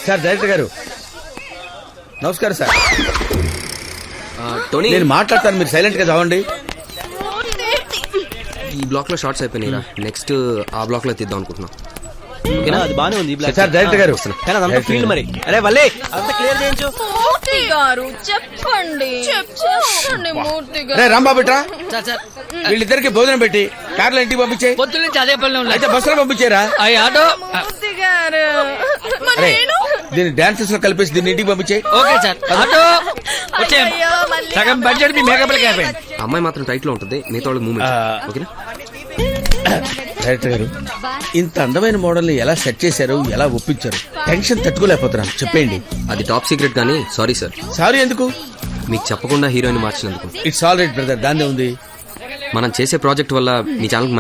Sir director గారు నమస్కారం sir. Tony, నేను మాట్లాడతాను, మీరు సైలెంట్ గా చదవండి. ఈ బ్లాక్ లో షార్ట్స్ అయిపోయినాయిరా, నెక్స్ట్ ఆ బ్లాక్ లో తీద్దాం అనుకుంటున్నాం. అది బానే ఉంది సార్ డైరెక్టర్ గారు కానీ అదంతా ఫీల్డ్ మరి. అరే వల్లే అంతా క్లియర్ చేయించు. మూర్తి గారు చెప్పండి చెప్పండి మూర్తి గారు. రే రాంబాబుట్రా, వీళ్ళిద్దరికి భోజనం పెట్టి కార్లో ఇంటికి పంపించే. పొద్దు నుంచి అదే పనులు అయితే బస్సులో పంపించారా? ఆటో. మూర్తి గారు అరే దీన్ని డాన్సెస్ లో కలిపేసి దీన్ని ఇంటికి పంపించే. ఓకే సార్, ఆటో వచ్చే. అయ్యో, మళ్ళీ సగం బడ్జెట్ మీ మేకప్ లకి అయిపోయింది. అమ్మాయి మాత్రం టైట్ లో ఉంటుంది, మిగతా వాళ్ళకి మూమెంట్. ఓకేనా డైరెక్టర్ గారు, ఇంత అందమైన మోడల్ ని ఎలా సెట్ చేశారు, ఎలా ఒప్పించారు? టెన్షన్ తట్టుకోలేకపోతున్నాను, చెప్పండి. అది టాప్ సీక్రెట్ కానీ సారీ సార్. సారీ ఎందుకు? మీకు చెప్పకుండా హీరోయిన్ మార్చినందుకు. ఇట్స్ ఆల్ రైట్ బ్రదర్, దాన్నే ఉంది. మనం చేసే ప్రాజెక్ట్ వల్ల మీ ఛానల్